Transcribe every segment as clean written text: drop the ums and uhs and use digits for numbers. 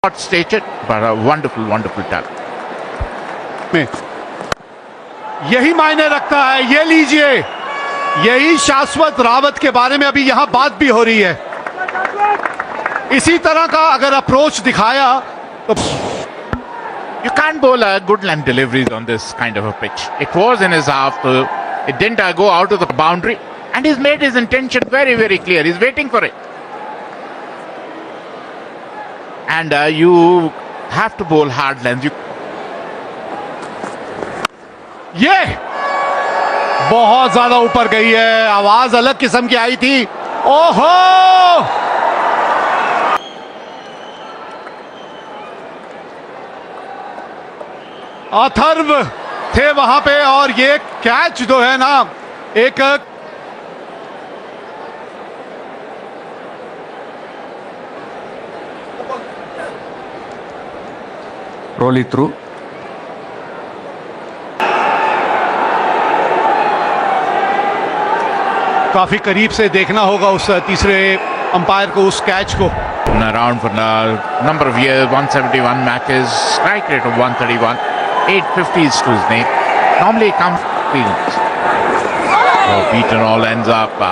Not stated, but a wonderful, wonderful talent. यही मायने रखता है। ये लीजिए, यही शाश्वत रावत के बारे में अभी यहां बात भी हो रही है। इसी तरह का अगर अप्रोच दिखाया तो You can't bowl a good length deliveries on this kind of a pitch. It was in his half, it didn't go out of the boundary, and he's made his intention very, very clear. He's waiting for it. And you have to bowl hard lengths. ये बहुत ज्यादा ऊपर गई है, आवाज अलग किस्म की आई थी। ओहो, अथर्व थे वहां पे, और ये कैच जो है ना, एक रोली थ्रू। काफी करीब से देखना होगा उस तीसरे अंपायर को, उस कैच को। Around for a number of years, 171 matches, strike rate of 131, 850s to his name. Normally he comes fields. Oh, beaten all ends up.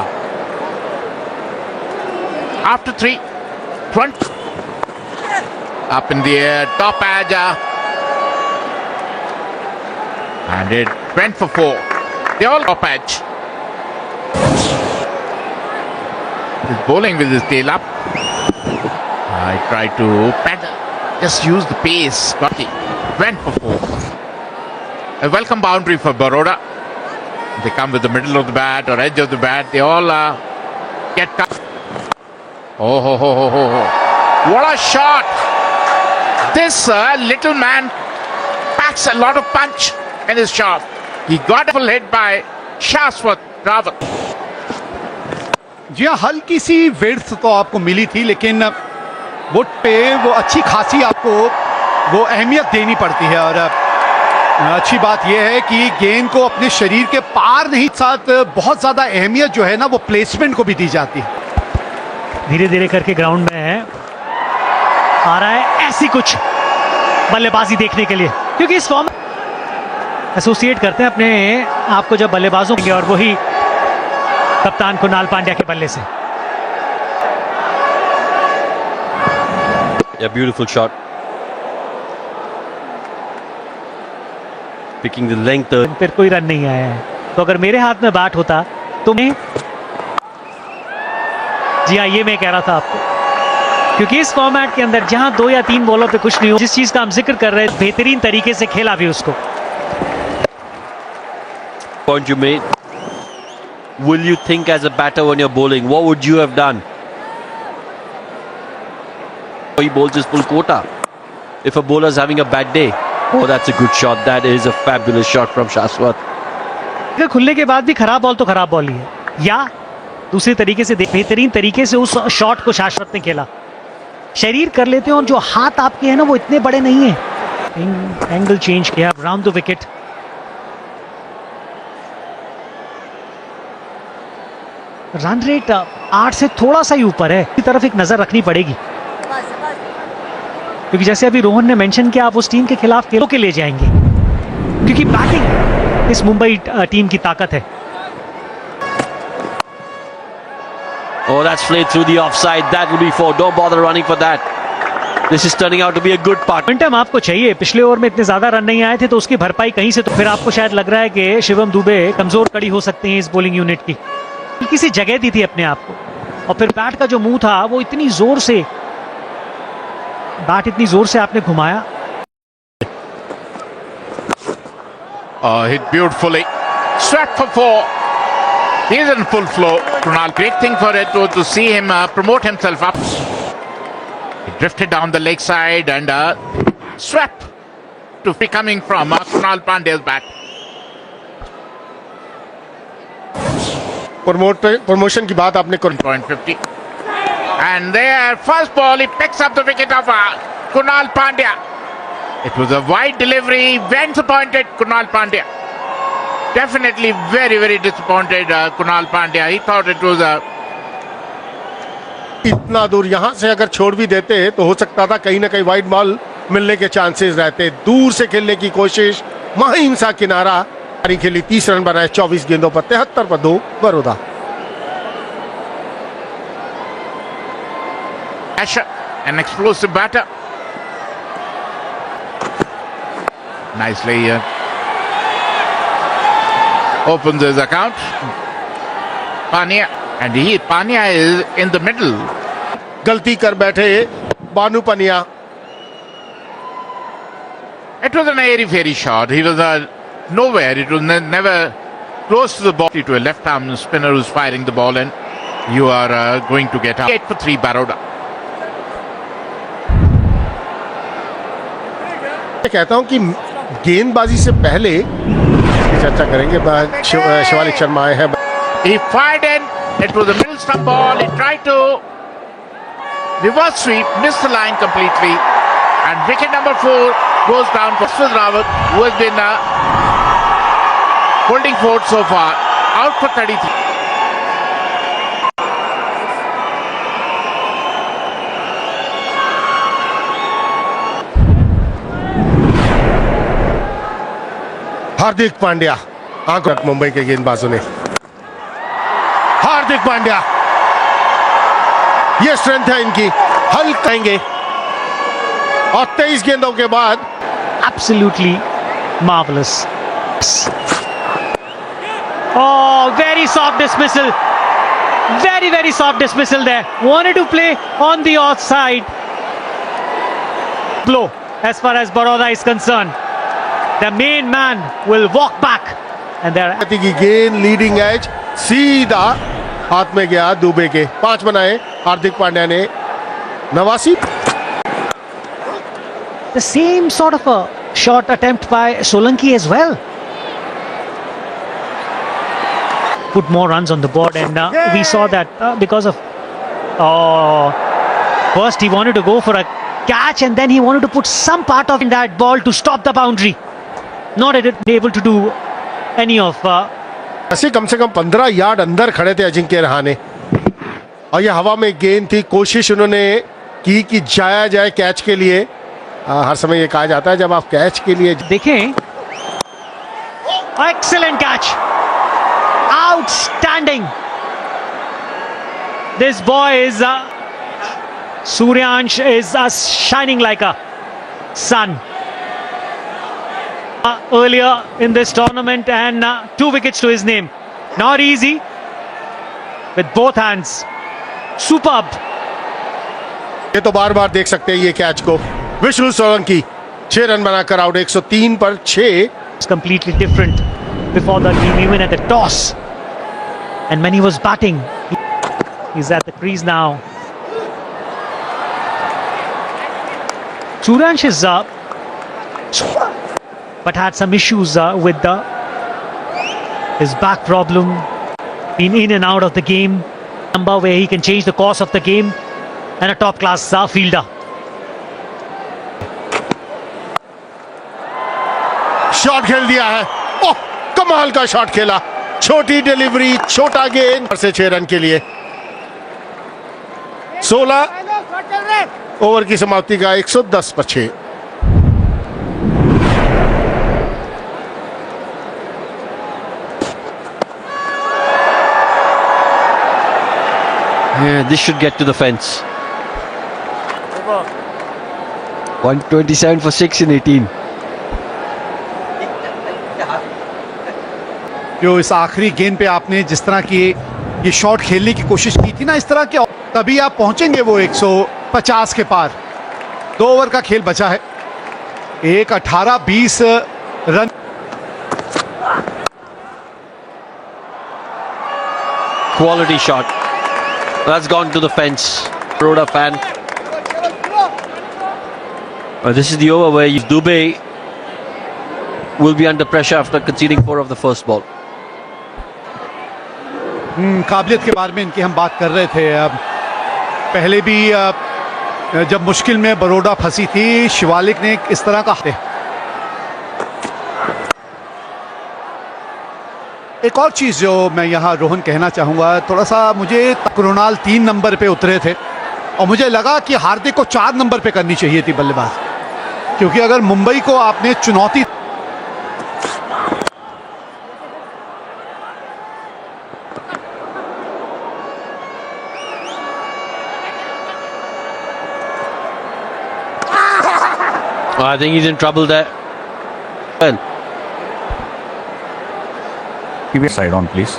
After 3, 20. Up in the air, top edge. And it went for 4. They all top edge. He's bowling with his tail up. I tried to paddle, just use the pace, but he went for 4. A welcome boundary for Baroda. They come with the middle of the bat or edge of the bat. They all get cut. Oh, ho, ho, ho, ho, ho. What a shot! This little man packs a lot of punch in his shot. He got a full hit by Shashwat Rawat. जी हाँ, हल्की सी width तो आपको मिली थी, लेकिन वो पे वो अच्छी खासी आपको वो अहमियत देनी पड़ती है। और अच्छी बात यह है कि गेंद को अपने शरीर के पार नहीं, साथ बहुत ज्यादा अहमियत जो है ना वो प्लेसमेंट को भी दी जाती है। धीरे धीरे करके ग्राउंड में है, आ रहा है ऐसी कुछ बल्लेबाजी देखने के लिए, क्योंकि इस फॉर्म एसोसिएट करते हैं अपने आप को जब बल्लेबाजों के, और वही कप्तान कुणाल पांड्या के बल्ले से। A beautiful shot. Picking the length. फिर कोई रन नहीं आया है, तो अगर मेरे हाथ में बैट होता तो मैं, जी हाँ, ये मैं कह रहा था आपको, क्योंकि इस फॉर्मेट के अंदर जहां 2 या 3 बॉलों पे कुछ नहीं हो, जिस चीज का हम जिक्र कर रहे हैं, बेहतरीन तरीके से खेला भी उसको। Point you made. Will you think as a batter when you're bowling, what would you have done? He bowls his full quota. If a bowler is having a bad day, oh, that's a good shot. That is a fabulous shot from Shashwat. अगर खुलने के बाद भी खराब ball तो खराब ball ही है, या दूसरे तरीके से बेहतरीन तरीके से उस शॉट को शाश्वत ने खेला। शरीर कर लेते हैं, और जो हाथ आपके हैं ना वो इतने बड़े नहीं है। एंगल चेंज किया, round the wicket. Run rate 8 से थोड़ा सा ही ऊपर है, इस तरफ एक नजर रखनी पड़ेगी, क्योंकि जैसे अभी रोहन ने मेंशन किया, आप उस टीम के खिलाफ खेलों के ले जाएंगे, क्योंकि बैटिंग इस मुंबई टीम की ताकत है। Oh, that's played through the offside. That will be 4. Don't bother running for that. This is turning out to be a good part. Momentum आपको चाहिए। पिछले ओवर में इतने ज्यादा रन नहीं आए थे, तो उसकी भरपाई कहीं से, तो फिर आपको शायद लग रहा है कि शिवम दुबे कमजोर कड़ी हो सकते हैं इस बॉलिंग यूनिट की। किसी जगह दी थी अपने आप को, और फिर बैट का जो मुंह था वो इतनी जोर से आपने घुमाया। Hit beautifully, swept for 4. He is in full flow. Kunal, great thing for it to see him promote himself up. He drifted down the leg side and swept to be coming from Kunal Pandya's bat. Promotion की बात आपने कर। 0.50. And there, first ball, he picks up the wicket of Kunal Pandya. It was a wide delivery, went disappointed Kunal Pandya. Definitely very, very disappointed Kunal Pandya. He thought it was a इतना दूर यहां से अगर छोड़ भी देते तो हो सकता था कहीं ना कहीं वाइड बॉल मिलने के चांसेस रहते। दूर से खेलने की कोशिश, माहिम सा किनारा खेली, 30 रन बनाए 24 गेंदों पर, 73 पर 2 Baroda. Asher, an explosive batter. Nicely opens his account. Pania, and Pania is in the middle. गलती कर बैठे बानू पनिया। It was an airy-fairy shot. He was nowhere. It was never close to the ball. To a left-arm spinner who's firing the ball, and you are going to get out. 8 for 3, Baroda. मैं कहता हूं कि गेंदबाजी से पहले चर्चा करेंगे। शिवालिक शर्मा आए हैं। He fired in. It was a middle stump ball. He tried to reverse sweep, missed the line completely, and wicket number 4 goes down for Smith Rawat, who has been holding fort so far, out for 33. Hardik Pandya, आंखों मुंबई के गेंदबाजों ने। हार्दिक पांड्या, ये strength है इनकी, हल करेंगे। और 23 गेंदों के बाद Absolutely marvelous. Oh, very soft dismissal. Very, very soft dismissal there. Wanted to play on the offside. Blow as far as Baroda is concerned. The main man will walk back. And there. की गेंद leading edge सीधा हाथ में गया दुबे के। 5 बनाए हार्दिक पांड्या ने। 89। The same sort of a shot attempt by Solanki as well. Put more runs on the board, and we saw that because of first he wanted to go for a catch, and then he wanted to put some part of that ball to stop the boundary. Not able to do any of. ऐसे कम से कम 15 yard अंदर खड़े थे अजिंक्य रहाणे, और ये हवा में गेंद थी। कोशिश उन्होंने की कि जाया जाए कैच के लिए। हर समय ये कहा जाता है जब आप कैच के लिए देखें, excellent catch, outstanding. This boy is Suryansh is shining like a sun. Earlier in this tournament, and 2 wickets to his name. Not easy with both hands. Superb. ये तो बार बार देख सकते हैं ये कैच को। विष्णु सोलंकी 6 रन बनाकर आउट। 103 पर 6। It's completely different before the game, even at the toss. And when he was batting, he's at the crease now. Suryansh is but had some issues with his back problem. Been in and out of the game. Number where he can change the course of the game, and a top class fielder. Shot खेल दिया है। ओह, कमाल का shot खेला। छोटी delivery, छोटा गेंद से 6 रन के लिए। 16 ओवर की समाप्ति का 110 पर 6। Yeah, this should get to the fence. 127 for 6 in 18. जो इस आखिरी गेंद पे आपने जिस तरह की ये शॉट खेलने की कोशिश की थी ना, इस तरह के, तभी आप पहुंचेंगे वो 150 के पार। 2 ओवर का खेल बचा है। 18-20 run. Quality shot. That's gone to the fence. Baroda fan. This is the over where Dubey will be under pressure after conceding 4 of the first ball. काबिलियत के बारे में इनकी हम बात कर रहे थे। पहले भी जब मुश्किल में बरोडा फंसी थी, शिवालिक ने इस तरह का। एक और चीज जो मैं यहाँ रोहन कहना चाहूंगा, थोड़ा सा मुझे कृणाल 3 नंबर पे उतरे थे। और मुझे लगा कि हार्दिक को 4 नंबर पे करनी चाहिए थी बल्लेबाज, क्योंकि अगर मुंबई को आपने चुनौती I think he's in trouble there. Well, Keep your side on, please.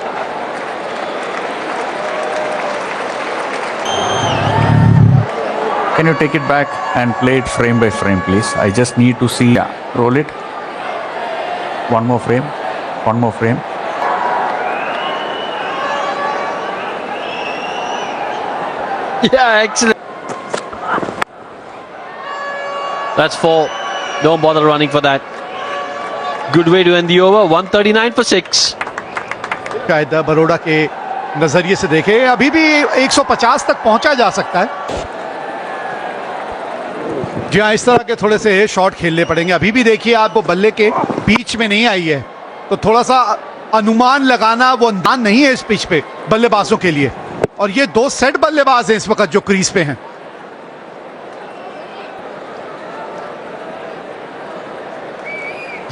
Can you take it back and play it frame by frame, please? I just need to see. Yeah, roll it. One more frame. One more frame. yeah, excellent. That's 4. Don't bother running for that. Good way to end the over. 139 for 6. शायद बरोड़ा के नजरिए से देखे अभी भी 150 तक पहुंचा जा सकता है। जी हाँ, इस तरह के थोड़े से शॉट खेलने पड़ेंगे। अभी भी देखिए आपको बल्ले के बीच में नहीं आई है, तो थोड़ा सा अनुमान लगाना वो अंदाज नहीं है इस पिच पे बल्लेबाजों के लिए। और ये 2 सेट बल्लेबाज हैं इस वक्त जो क्रीज पे हैं।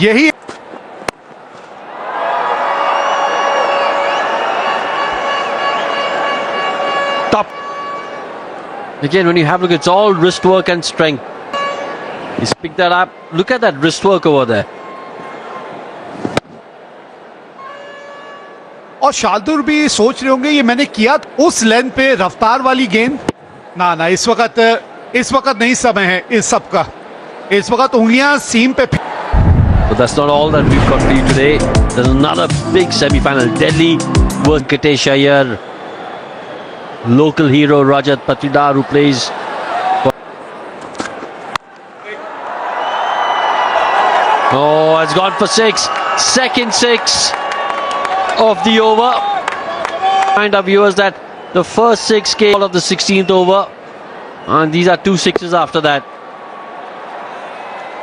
यही Top. Again, when you have a look, it's all wrist work and strength. He's picked that up. Look at that wrist work over there. और शार्दुल भी सोच रहे होंगे ये मैंने किया उस लेंथ पे रफ्तार वाली गेंद। ना ना, इस वक्त नहीं समय है इस सब का। इस वक्त उंगलियां सीम पे। But that's not all that we've got for you today. There's another big semi-final. Delhi versus Venkatesh Iyer. Local hero Rajat Patidar, who plays. Oh, it's gone for 6. Second 6 of the over. Remind our viewers that the first 6 came out of the 16th over. And these are 2 sixes after that.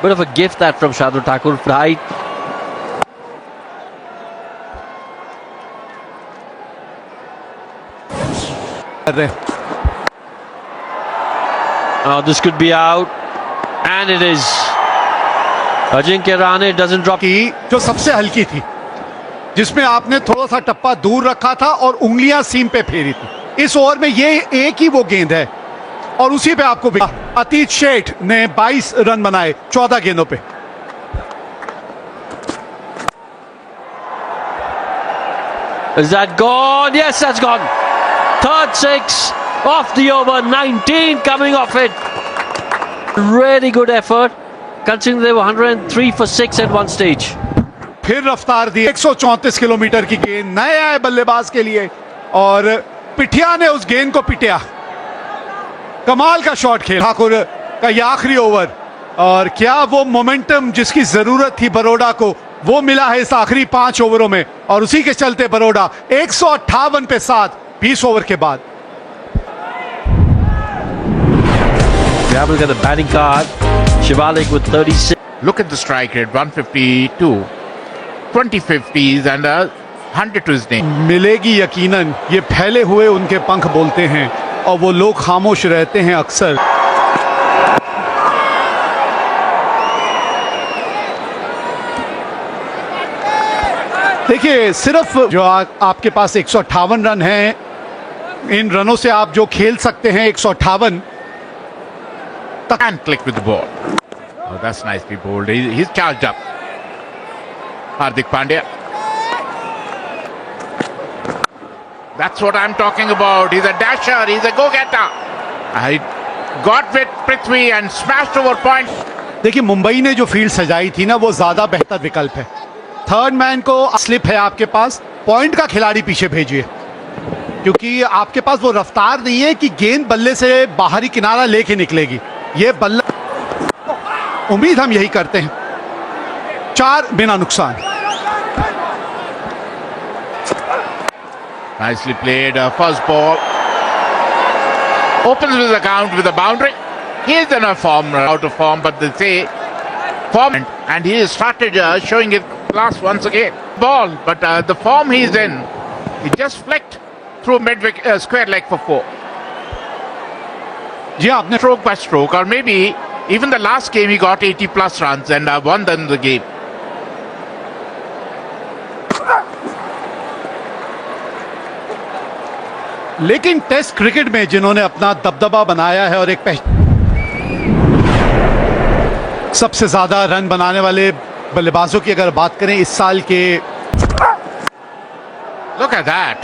Bit of a gift that from Shardul Thakur. Right. Oh, this could be out. And it is. Ajinkya Rahane doesn't drop. की जो सबसे हल्की थी, जिसमें आपने थोड़ा सा टप्पा दूर रखा था और उंगलियां सीम पे फेरी थी। इस ओवर में ये एक ही वो गेंद है और उसी पे आपको अतीत शेठ ने 22 रन बनाए 14 गेंदों पे। Is that gone? Yes, that's gone. Third 6 off the over. 19 coming off it. Really good effort, considering they were 103 for 6 at one stage. फिर रफ्तार दी 134 किलोमीटर की गेंद नए आए बल्लेबाज के लिए और पिठिया ने उस गेंद को पिटिया। कमाल का शॉट खेला ठाकुर का ये आखिरी ओवर, और क्या वो मोमेंटम जिसकी जरूरत थी बरोड़ा को वो मिला है इस आखिरी 5 ओवरों में, और उसी के चलते बरोड़ा 158 पे 7 20 ओवर के बाद। We have a look at the batting card. Shivalik with 36. Look at the strike rate, 152, 20 50s and 100 to his name. मिलेगी यकीनन, ये फैले हुए उनके पंख बोलते हैं और वो लोग खामोश रहते हैं अक्सर। देखिए, सिर्फ जो आपके पास 158 रन हैं, इन रनों से आप जो खेल सकते हैं 158 And click with the ball. Oh, that's nicely bowled. He's charged up. Hardik Pandya. That's what I'm talking about. He's a dasher. He's a go-getter. I got with Prithvi and smashed over point. देखिए, मुंबई ने जो field सजाई थी ना, वो ज्यादा बेहतर विकल्प है। थर्ड मैन को स्लिप है आपके पास, पॉइंट का खिलाड़ी पीछे भेजिए, क्योंकि आपके पास वो रफ्तार नहीं है कि गेंद बल्ले से बाहरी किनारा लेके निकलेगी। ये बल्ला, उम्मीद हम यही करते हैं। 4 बिना नुकसान। Nicely played. First ball. Opens with the count with a boundary. He is in a form, out of form, but they say form, and he has started showing his class once again. Ball, but the form he's in, he just flicked through mid square leg for 4. जी हाँ, आपने stroke by stroke, or maybe even the last game he got 80 plus runs and won them the game. लेकिन test cricket में जिन्होंने अपना दबदबा बनाया है और एक सबसे ज्यादा रन बनाने वाले बल्लेबाजों की अगर बात करें इस साल के, Look at that.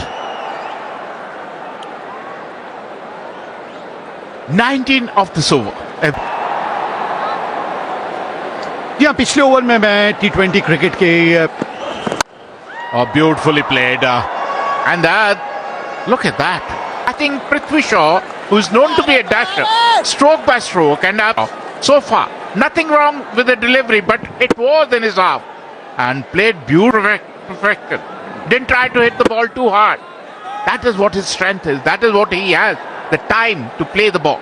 19 of this over. जी हाँ, पिछले ओवर में मैं T20 क्रिकेट के Oh, beautifully played. And look at that. I think Prithvi Shaw, who's known to be a dasher, stroke by stroke, and so far, nothing wrong with the delivery, but it was in his half. And played beautiful perfection. Didn't try to hit the ball too hard. That is what his strength is. That is what he has. The time to play the ball.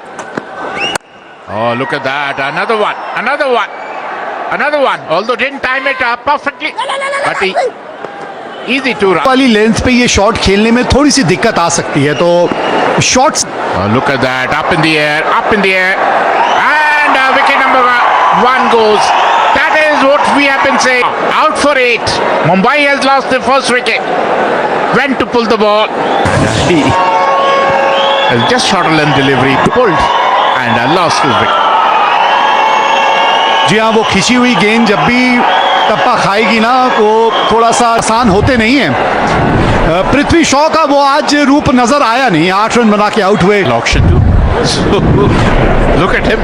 Oh, look at that. Another one. Another one. Another one. Although didn't time it perfectly. But he... Easy to run. वाली length पे ये shot खेलने में थोड़ी सी दिक्कत आ सकती है, तो shots Look at that, up in the air, and wicket number one goes. That is what we have been saying. Out for 8. Mumbai has lost the first wicket. Went to pull the ball. He just shot a length delivery, pulled, and lost his wicket. जी हाँ, वो खिंची हुई गेंद जब भी टप्पा खाएगी ना, वो थोड़ा सा आसान होते नहीं है। पृथ्वी शॉ का वो आज रूप नजर आया नहीं, 8 रन बना के आउट हुए। Auction too. So, look at him.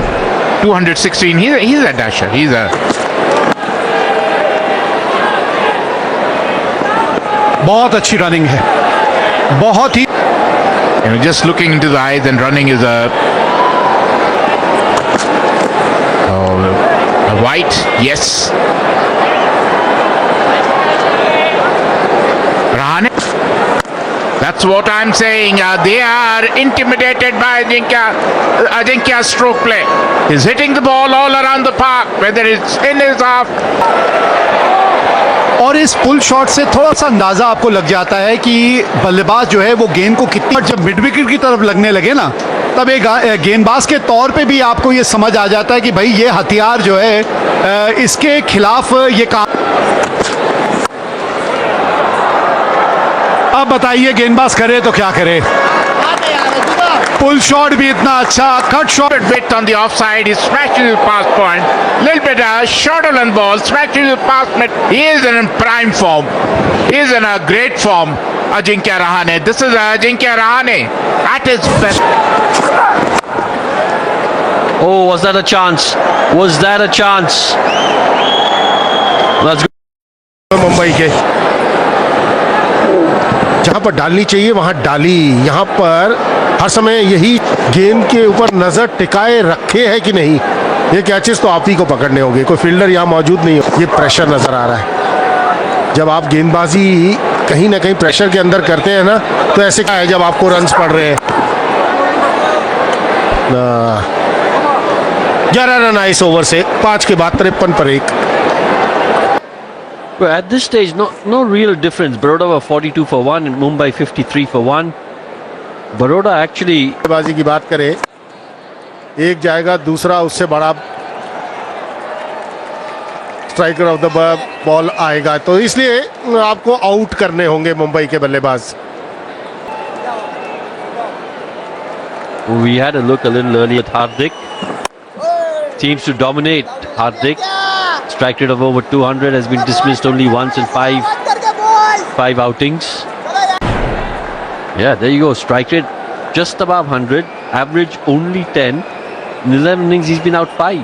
216. He's a dasher. He's a... बहुत अच्छी रनिंग है, बहुत ही। just looking into the eyes and running is a white. Yes. Rahane. That's what I'm saying. They are intimidated by Ajinkya's stroke play. He's hitting the ball all around the park, whether it's in his half. और इस pull shot से थोड़ा सा अंदाजा आपको लग जाता है कि बल्लेबाज जो है वो गेंद को कितनी, जब मिड विकेट की तरफ लगने लगे ना, तब एक गेंदबाज के तौर पे भी आपको ये समझ आ जाता है कि भाई ये हथियार जो है इसके खिलाफ ये काम। अब बताइए गेंदबाज करे तो क्या करे। पुल शॉट भी इतना अच्छा, cut shot Bit on the offside, he smashes his pass point. Little bit short on ball, smashes his pass point. He is in prime form. He is in a great form. Ajinkya Rahane. This is Ajinkya Rahane at his best. Oh, was that a chance? Was that a chance? That's good. Mumbai के जहां पर डालनी चाहिए वहां डाली। यहां पर हर समय यही गेंद के ऊपर नजर टिकाए रखे है कि नहीं। ये कैचेस तो आप ही को पकड़ने होंगे, कोई फील्डर यहां मौजूद नहीं हो। ये प्रेशर नजर आ रहा है। जब आप गेंदबाजी कहीं ना कहीं प्रेशर के अंदर करते हैं ना, तो ऐसे क्या है जब आपको रन्स पड़ रहे हैं। 11 रन आए इस ओवर से, 5 के बाद 53 पर 1। Well, at this stage, no real difference. Baroda were 42 for 1 and Mumbai 53 for 1. Baroda actually... बाजी की बात करें, एक जाएगा, दूसरा उससे बड़ा स्ट्राइकर ऑफ द बॉल आएगा, तो इसलिए आपको आउट करने होंगे मुंबई के बल्लेबाज। We had a look a little earlier at Hardik. Seems to dominate. Hardik, strike rate of over 200, has been dismissed only once in five outings. Yeah, there you go. Strike rate just above 100, average only 10. In 11 innings, he's been out 5.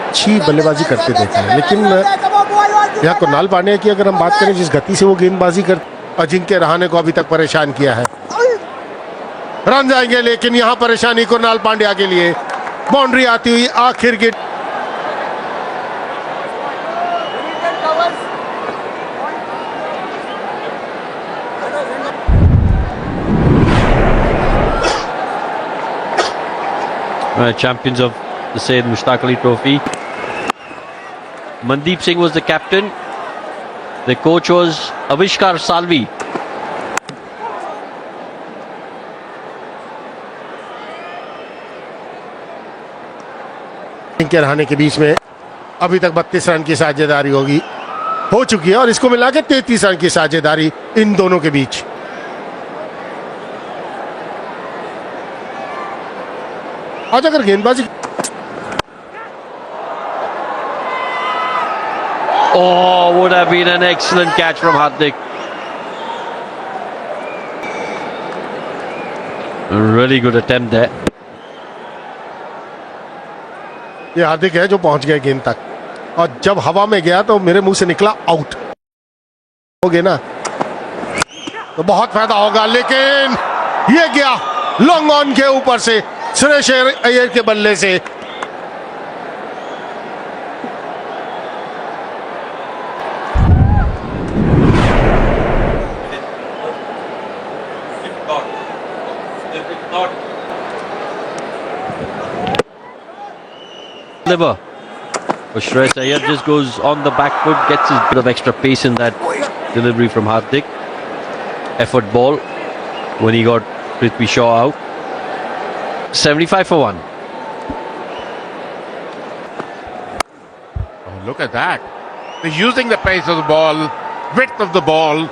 अच्छी बल्लेबाजी करते देखे हैं, लेकिन यहाँ कुणाल पांड्या की अगर हम बात करें, जिस गति से वो गेंदबाजी कर, अजिंक्य रहाणे को अभी तक परेशान किया है। रन जाएंगे, लेकिन यहाँ परेशानी कुणाल पांड्या के लिए। बाउंड्री आती हुई आखिर की Champions of the Syed Mushtaq Ali Trophy. Mandeep Singh was the captain. The coach was Avishkar Salvi. के रहाने के बीच में अभी तक 32 रन की साझेदारी हो चुकी है और इसको मिला के 33 रन की साझेदारी इन दोनों के बीच। आज अगर गेंदबाजी Oh, would have been an excellent catch from Hardik. Really good attempt there. ये हार्दिक है जो पहुंच गया गेंद तक और जब हवा में गया तो मेरे मुंह से निकला आउट हो गया ना तो बहुत फायदा होगा, लेकिन ये गया लॉन्ग ऑन के ऊपर से सुरेश अय्यर के बल्ले से। Liver. But Shreyas Iyer just goes on the back foot, gets a bit of extra pace in that delivery from Hardik. Effort ball when he got Prithvi Shaw out. 75 for 1. Oh, look at that. They're using the pace of the ball, width of the ball,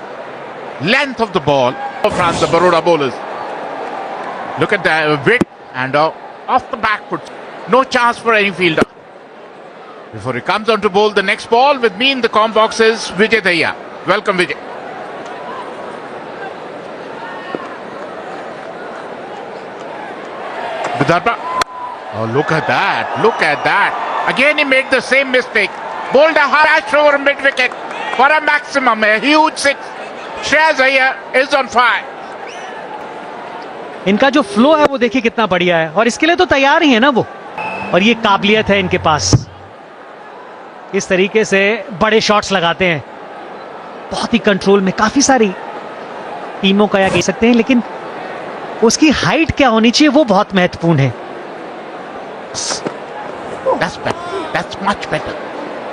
length of the ball from the Baroda bowlers. Look at that width and off the back foot. No chance for any fielder. Before he comes on to bowl the next ball, with me in the comm box is Vijay Daya. Welcome, Vijay. Vidarbha. Oh, look at that. Look at that. Again, he made the same mistake. Bowled a harsh over mid-wicket for a maximum, a huge six. Shreyas Iyer is on fire. इनका जो flow है वो देखिए कितना बढ़िया है और इसके लिए तो तैयार ही है ना वो, और ये काबिलियत है इनके पास। इस तरीके से बड़े शॉट्स लगाते हैं, बहुत ही कंट्रोल में। काफी सारी टीमों का या कह सकते हैं, लेकिन उसकी हाइट क्या होनी चाहिए वो बहुत महत्वपूर्ण है। That's better. That's much better.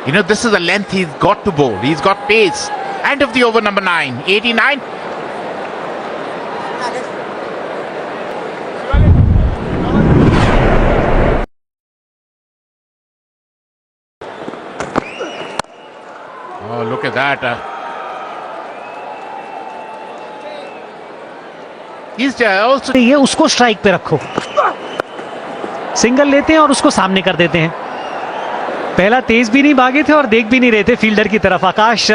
You know, this is the length he's got to bowl. He's got pace. End of the over, number 9. 89. Oh, look at that. He's also... ये उसको स्ट्राइक पे रखो, सिंगल लेते हैं और उसको सामने कर देते हैं। पहला तेज भी नहीं भागे थे और देख भी नहीं रहे थे फील्डर की तरफ। आकाश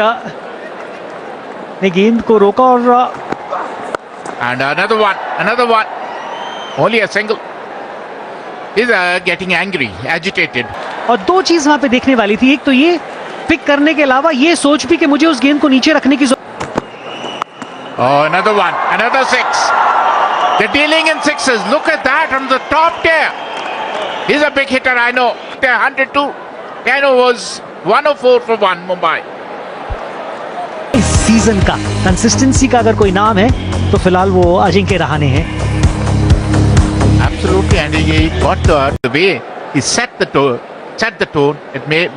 ने गेंद को रोका और And another one. Only a single. He's getting angry, agitated. और दो चीज वहां पे देखने वाली थी। एक तो ये पिक करने के अलावा ये सोच भी कि मुझे उस गेंद को नीचे रखने की Oh, another one. Another six. They're dealing in sixes. Look at that on the top tier. He's a big hitter, I know. 102. Kano was 104 for 1, Mumbai. इस सीजन का कंसिस्टेंसी का अगर कोई नाम है तो फिलहाल वो अजिंक्य रहाणे हैं। Absolutely, and he got the way he set the tone. It made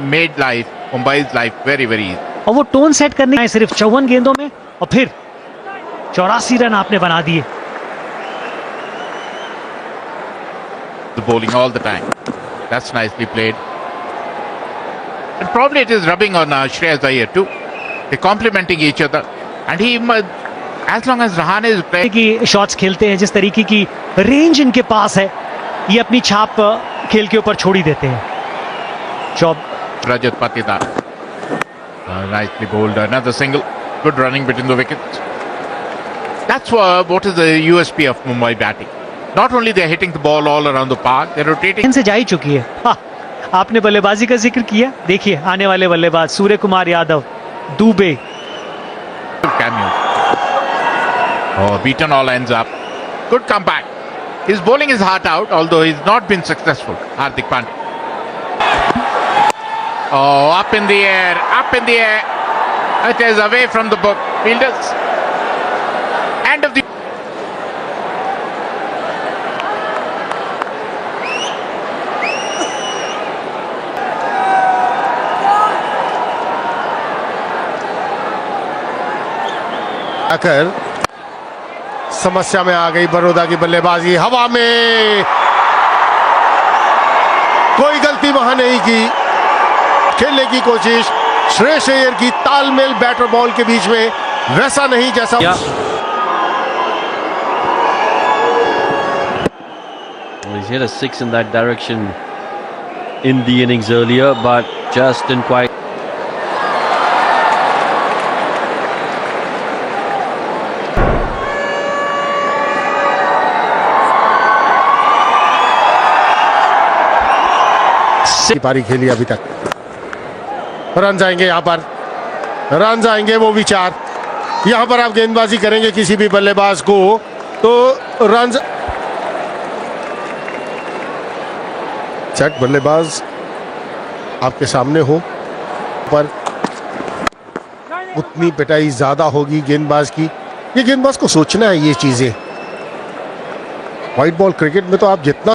Mumbai's life very, very easy. और वो टोन सेट करने आए सिर्फ 54 गेंदों में और फिर 84 रन आपने बना दिए। The bowling all the time. That's nicely played. And probably it is rubbing on Shreyas Iyer too. They're complementing each other. And he, as long as Rahane is playing, की शॉट्स खेलते हैं, जिस तरीके की range इनके पास है, ये अपनी छाप खेल के ऊपर छोड़ ही देते हैं। Job Rajat Patidar. Nicely bowled. Another single. Good running between the wickets. That's what is the USP of Mumbai batting. Not only they're hitting the ball all around the park, they're rotating. इनसे जा ही चुकी है। हाँ, आपने बल्लेबाजी का जिक्र किया, देखिए आने वाले बल्लेबाज Surya Kumar Yadav, Dubey. Cameo. Oh, beaten all ends up. Good comeback. His bowling is heart out, although he's not been successful. Hardik Pandya. Oh, up in the air, up in the air. It is away from the book. Fielders. End of the... आकर समस्या में आ गई बड़ौदा की बल्लेबाजी। हवा में कोई गलती वहां नहीं की, खेलने की कोशिश श्रेयस अय्यर की, तालमेल बैट और बॉल के बीच में वैसा नहीं जैसा Yeah. Well, he's hit a 6 in that direction in the innings earlier, but just didn't quite. पारी खेली अभी तक। रन जाएंगे यहां पर, रन जाएंगे वो विचार। यहां पर आप गेंदबाजी करेंगे किसी भी बल्लेबाज को तो रन। सेट बल्लेबाज आपके सामने हो पर उतनी पिटाई ज्यादा होगी गेंदबाज की। ये गेंदबाज को सोचना है ये चीजें। व्हाइट बॉल क्रिकेट में तो आप जितना